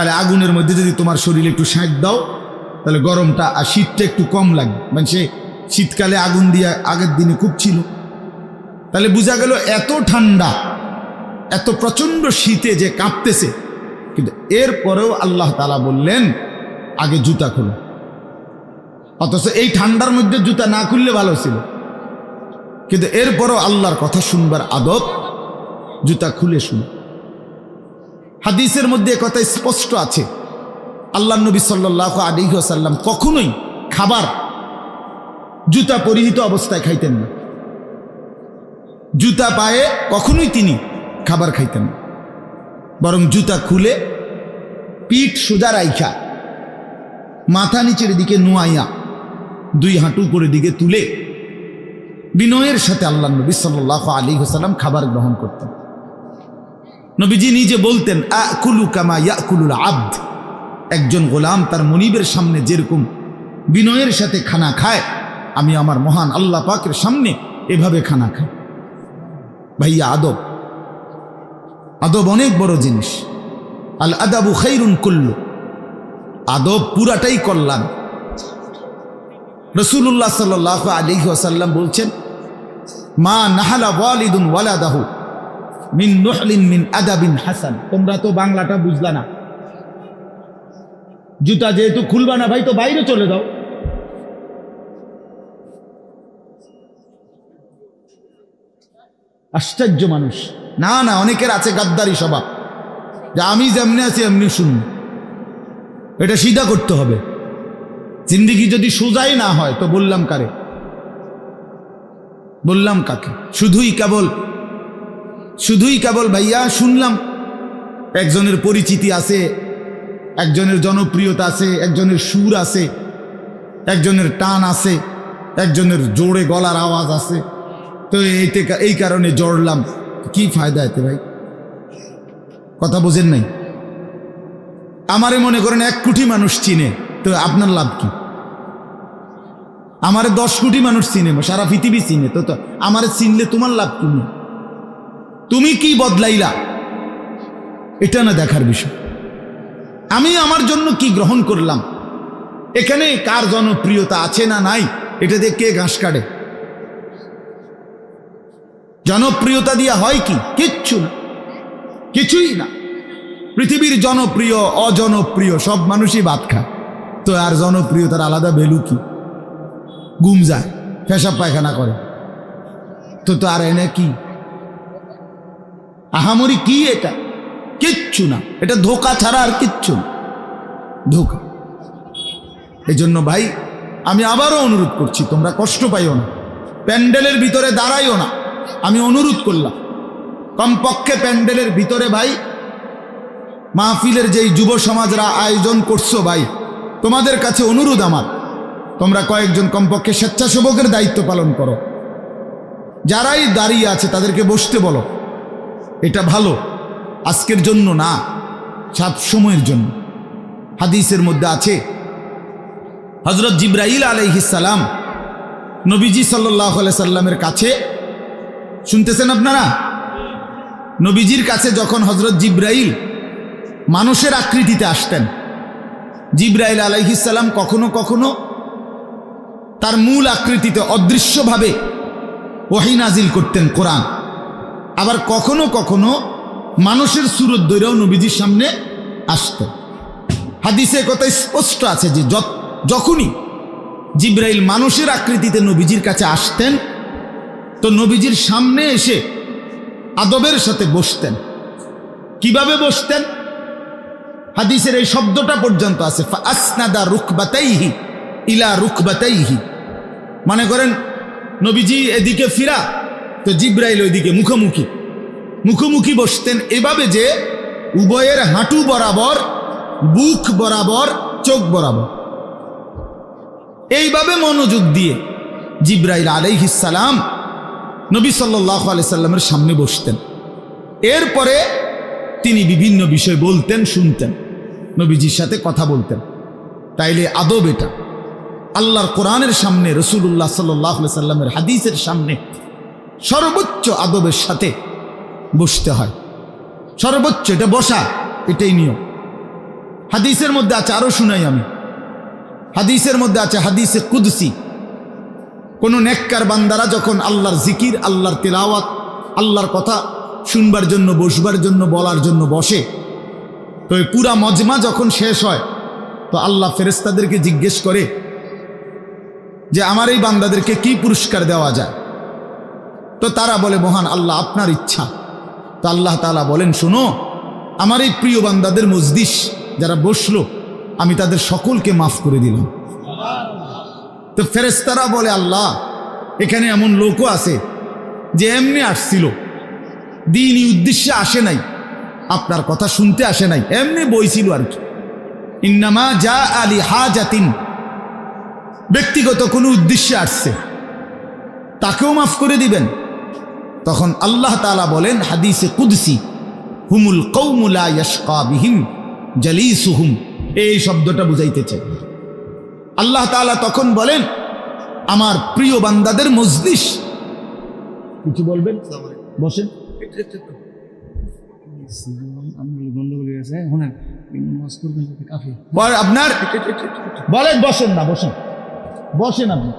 তাহলে আগুনের মধ্যে যদি তোমার শরীরে একটু সেঁক দাও তাহলে গরমটা আর শীতটা একটু কম লাগবে। মানে সে শীতকালে আগুন দিয়ে আগের দিনে খুব ছিল, তাহলে বোঝা গেল এত ঠান্ডা, এত প্রচণ্ড শীতে যে কাঁপতেছে, কিন্তু এরপরেও আল্লাহ তাআলা বললেন আগে জুতা খোলো। অথচ এই ঠান্ডার মধ্যে জুতা না খুললে ভালো ছিল, কিন্তু এরপরও আল্লাহর কথা শুনবার আদব, জুতা খুলে শুনো। হাদিসের মধ্যে কথা স্পষ্ট আছে, আল্লাহ নবী সাল্লাল্লাহু আলাইহি ওয়াসাল্লাম কখনোই খাবার জুতা পরিহিত অবস্থায় খাইতেন না। জুতা পায়ে কখনোই তিনি খাবার খাইতেন না, বরং জুতা খুলে পিঠ সোজা রাইখা মাথা নিচের দিকে নুয়াইয়া দুই হাঁটু উপরের দিকে তুলে বিনয়ের সাথে আল্লাহ নবী সাল্লাল্লাহু আলাইহি ওয়াসাল্লাম খাবার গ্রহণ করতেন। নবীজি নিজে বলতেন আকুলু কামা ইয়াকুলুল আবদ, একজন গোলাম তার মনিবের সামনে যেরকম বিনয়ের সাথে খানা খায়, আমি আমার মহান আল্লাহ পাকের সামনে এভাবে খানা খাই। ভাইয়া আদব, আদব অনেক বড় জিনিস। আল আদাবু খাইরুন কুল্লু, আদব পুরাটাই কল্যাণ। রাসূলুল্লাহ সাল্লাল্লাহু আলাইহি ওয়াসাল্লাম বলছেন মা নাহালা ওয়ালিদুন ওয়ালাদাহু মিন নুহলিন মিন আদাবিন হাসান। তোমরা তো বাংলাটা বুঝলা না, জুতা যেহেতু খুলবা না ভাই, তো বাইরে চলে যাও। আশ্চর্য মানুষ। না না, অনেকের আছে গাদ্দারি স্বভাব, যে আমি যেমনি আছি এমনি শুনবো। এটা সিধা করতে হবে। জিন্দিগি যদি সোজাই না হয় তো বললাম কারে, বললাম কাকে? শুধুই কেবল ভাইয়া শুনলাম একজনের পরিচিতি আছে, একজনের জনপ্রিয়তা আছে, একজনের সুর আছে, একজনের টান আছে, একজনের জোরে গলার আওয়াজ আছে, তো এই কারণে জড়লাম। কি ফায়দা এতে ভাই? কথা বোঝেন নাই? আমারে মনে করেন 1 কোটি মানুষ চিনে, তো আপনার লাভ কি? আমারে 10 কোটি মানুষ চিনে, সারা পৃথিবী চিনে, তো আমারে চিনলে তোমার লাভ কি? তুমি কি বদলাইলা, এটা না দেখার বিষয়। আমি আমার জন্য কি গ্রহণ করলাম, এখানে কার জনপ্রিয়তা আছে না নাই, এটা দিয়ে কে ঘাস কাটে? জনপ্রিয়তা দিয়া হয় কি? কিচ্ছু না, কিছুই না। পৃথিবীর জনপ্রিয় অজনপ্রিয় সব মানুষই ভাত খায়, তো আর জনপ্রিয়তার আলাদা ভ্যালু কি? ঘুম যায়, পেশাব পায়খানা করে, তো আর এনে কি আহামরি কি? এটা কিচ্ছু না, এটা ধোঁকা ছাড়া আর কিচ্ছু না, ধোঁকা। এই জন্য ভাই আমি আবারও অনুরোধ করছি, তোমরা কষ্ট পাইও না, প্যান্ডেলের ভিতরে দাঁড়াইও না। আমি অনুরোধ করলাম কমপক্ষে প্যান্ডেলের ভিতরে ভাই মাহফিলের যেই যুব সমাজরা আয়োজন করছো ভাই, তোমাদের কাছে অনুরোধ আমার, তোমরা কয়েকজন কমপক্ষে স্বেচ্ছাসেবকের দায়িত্ব পালন করো। যারাই দাঁড়িয়ে আছে তাদেরকে বসতে বলো। এটা ভালো, আজকের জন্য না, সব সময়ের জন্য। হাদিসের মধ্যে আছে হযরত জিবরাইল আলাইহিস সালাম নবীজি সাল্লাল্লাহু আলাইহি সাল্লামের কাছে, শুনতেছেন আপনারা? নবীজির কাছে যখন হযরত জিবরাইল মানুষের আকৃতিতে আসতেন, জিবরাইল আলাইহিস সালাম কখনো কখনো তার মূল আকৃতিতে অদৃশ্যভাবে ওহী নাজিল করতেন, কোরআন। আবার কখনো কখনো মানুষের সুরত ধরেও নবীজির সামনে আসতেন। হাদিসে কথা স্পষ্ট আছে যে যখনই জিবরাইল মানুষের আকৃতিতে নবীজির কাছে আসতেন, তো নবীজির সামনে এসে আদবের সাথে বসতেন। কিভাবে বসতেন? হাদিসের এই শব্দটা পর্যন্ত আছে, ফাসনাদা রুকবাতাইহি ইলা রুকবাতাইহি। মনে করেন নবীজি এদিকে ফিরা, তো জিবরাইল ওইদিকে মুখোমুখি বসতেন, এভাবে যে উভয়ের হাঁটু বরাবর, বুক বরাবর, চোখ বরাবর, এইভাবে মনোযোগ দিয়ে জিবরাইল আলাইহিস সালাম নবী সাল্লাল্লাহু আলাইহি সাল্লামের সামনে বসতেন। এরপরে তিনি বিভিন্ন বিষয় বলতেন, শুনতেন, নবীজির সাথে কথা বলতেন। তাইলে আদব এটা। আল্লাহর কোরআনের সামনে, রাসূলুল্লাহ সাল্লাল্লাহু আলাইহি সাল্লামের হাদিসের সামনে সর্বোচ্চ আদবের সাথে বসতে হয়। সর্বোচ্চ, এটা বসা, এটাই নিয়ম। হাদিসের মধ্যে আছে, আরো শুনাই আমি। হাদিসের মধ্যে আছে, হাদিসে কুদসি, কোন নেককার বান্দারা যখন আল্লাহর জিকির, আল্লাহর তিলাওয়াত, আল্লাহর কথা শুনবার জন্য, বসবার জন্য, বলার জন্য বসে, তো এই পুরা মজমা যখন শেষ হয় তো আল্লাহ ফেরেশতাদেরকে জিজ্ঞেস করে যে আমার এই বান্দাদেরকে কি পুরস্কার দেওয়া যায়। তো তারা বলে, মহান আল্লাহ, আপনার ইচ্ছা। তো আল্লাহ তাআলা বলেন, শোনো, আমার এই প্রিয় বান্দাদের মজলিস যারা বসলো, আমি তাদের সকলকে মাফ করে দিলাম। তো ফেরেশতারা বলে, আল্লাহ, এখানে এমন লোকও আছে যে এমনি আসছিল, দ্বীনি উদ্দেশ্যে আসে নাই, আপনার কথা শুনতে আসে নাই, এমনি বইছিল আর কি। ইন্নামা যা আলি হাজাতিন, ব্যক্তিগত কোনো উদ্দেশ্যে আসছে, তাকেও মাফ করে দিবেন। তখন আল্লাহ তাআলা বলেন হাদিসে কুদসি, হুমুল কওমু লা ইয়াশকা বিহিম জালিসুহুম, এই শব্দটা বুঝাইতেছে। আল্লাহ তাআলা তখন বলেন, আমার প্রিয় বান্দাদের মজলিস, কিছু বলবেন? বসেন। আপনার বলেন, বসেন না, বসেন, বসেন আপনি।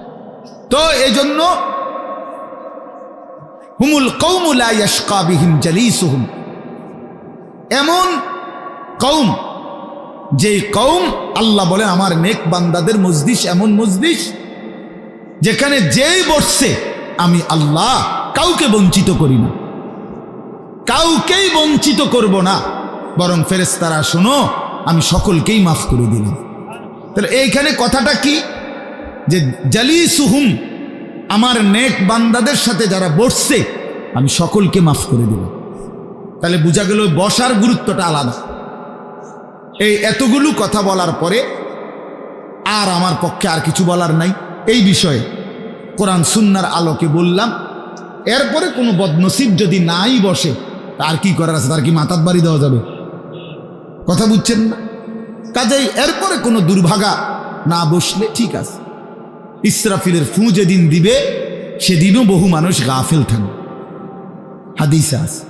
তো এই জন্য হুমুল কওমু লা ইয়াশকা বিহিম জালিসুহুম, এমন কওম, যে কওম আল্লাহ বলেন আমার নেক বান্দাদের মজলিস এমন মজলিস যেখানে যেই বসছে আমি আল্লাহ কাউকে বঞ্চিত করি না, কাউকেই বঞ্চিত করব না, বরং ফেরেশতারা শোনো, আমি সকলকেই মাফ করে দিলাম। তাহলে এইখানে কথাটা কি, যে জালিসুহুম, আমার নেক বান্দাদের সাথে যারা বসছে আমি সকলকে মাফ করে দিলাম। তাহলে বোঝা গেল বসার গুরুত্বটা আলাদা। এই এতগুলো কথা বলার পরে আর আমার পক্ষে আর কিছু বলার নাই এই বিষয়ে। কোরআন সুন্নাহর আলোকে বললাম। এরপরে কোনো বদনসিব যদি নাই বসে, তার কি করার আছে? তার কি মাথাত বাড়ি দেওয়া যাবে? কথা বুঝছেন না? কাজেই এরপরে কোনো দুর্ভাগা না বসলে ঠিক আছে। ইসরাফিলের ফু যেদিন দিবে সেদিনও বহু মানুষ গাফেল থাকবে, হাদিসে আছে।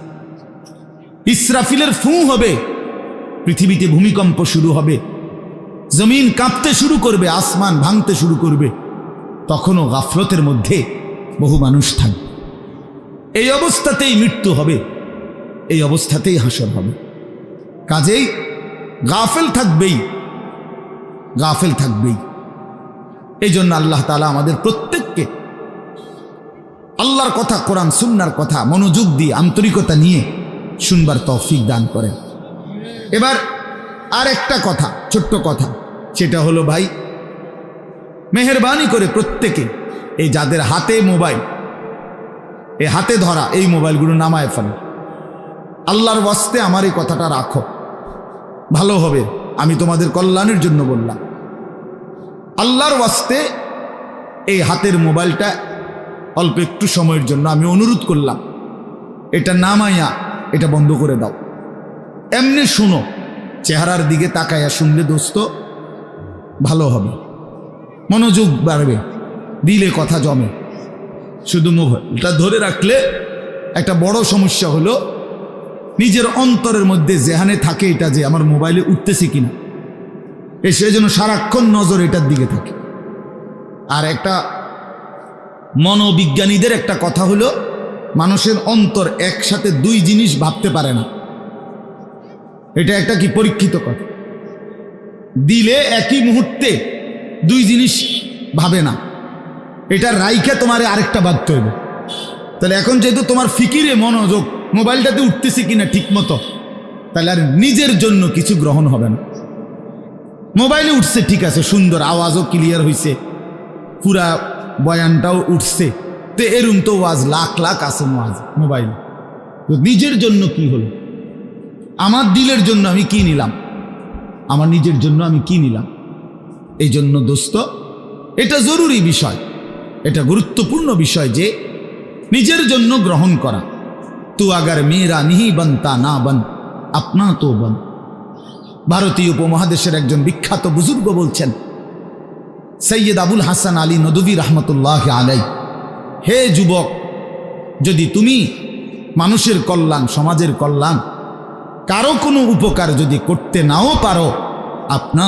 ইসরাফিলের ফু হবে, পৃথিবীতে ভূমিকম্প শুরু হবে, জমিন কাঁপতে শুরু করবে, আসমান ভাঙতে শুরু করবে, তখনও গাফলতের মধ্যে বহু মানুষ থাকবে। এই অবস্থাতেই মৃত্যু হবে, এই অবস্থাতেই হাসর হবে। কাজেই গাফেল থাকবেই, গাফেল থাকবেই। এই জন্য আল্লাহ তাআলা আমাদের প্রত্যেককে আল্লাহর কথা, কোরআন সুন্নাহর কথা মনোযোগ দিয়ে আন্তরিকতা নিয়ে শুনবার তৌফিক দান করেন। এবার আর একটা কথা, ছোট্ট কথা, সেটা হলো ভাই, মেহেরবানি করে প্রত্যেকে এই যাদের হাতে মোবাইল, এই হাতে ধরা এই মোবাইলগুলো নামায় ফেলো। আল্লাহর ওয়াস্তে আমার এই কথাটা রাখো, ভালো হবে। আমি তোমাদের কল্যাণের জন্য বললাম। আল্লাহর ওয়াস্তে এই হাতের মোবাইলটা অল্প একটু সময়ের জন্য আমি অনুরোধ করলাম, এটা নামাইয়া এটা বন্ধ করে দাও। এমনি শুনো, চেহারার দিকে তাকাইয়া শুনলে দোস্ত ভালো হবে, মনোযোগ বাড়বে, দিলে কথা জমে। শুধু মোবাইলটা ধরে রাখলে একটা বড় সমস্যা হলো, নিজের অন্তরের মধ্যে জেহানে থাকে এটা যে আমার মোবাইলে উঠতেছে কিনা, সেই জন্য সারাক্ষণ নজর এটার দিকে থাকে। আর একটা মনোবিজ্ঞানীদের একটা কথা হলো, মানুষের অন্তর একসাথে দুই জিনিস ভাবতে পারে না। এটা একটা কি পরীক্ষিত কথা, দিলে একই মুহূর্তে দুই জিনিস ভাবে না, এটা রাইখা তোমারে আরেকটা ভাবতে হবে। তাহলে এখন যেহেতু তোমার ফিকিরে মনোযোগ মোবাইলটাতে উঠতেছে কিনা ঠিক মতো, তাহলে আর নিজের জন্য কিছু গ্রহণ হবে না। মোবাইলে উঠছে ঠিক আছে, সুন্দর, আওয়াজও ক্লিয়ার হয়েছে, পুরা বয়ানটাও উঠছে, তো এরম তো ওয়াজ লাখ লাখ আছে মোবাইল। তো নিজের জন্য কি হলো? আমার দিলের জন্য আমি কি নিলাম? আমার নিজের জন্য আমি কি নিলাম? এই জন্য দোস্ত, এটা জরুরি বিষয়, এটা গুরুত্বপূর্ণ বিষয় যে নিজের জন্য গ্রহণ করা। তু আগার মেয়েরা নিহি বনতা না বন, আপনা তো বন। ভারতীয় উপমহাদেশের একজন বিখ্যাত বুজুর্গ বলছেন, সৈয়দ আবুল হাসান আলী নদভী রহমতুল্লাহ আলাই, হে যুবক, যদি তুমি মানুষের কল্যাণ, সমাজের কল্যাণ, কারো কোনো উপকার যদি করতে নাও পারো, আপনা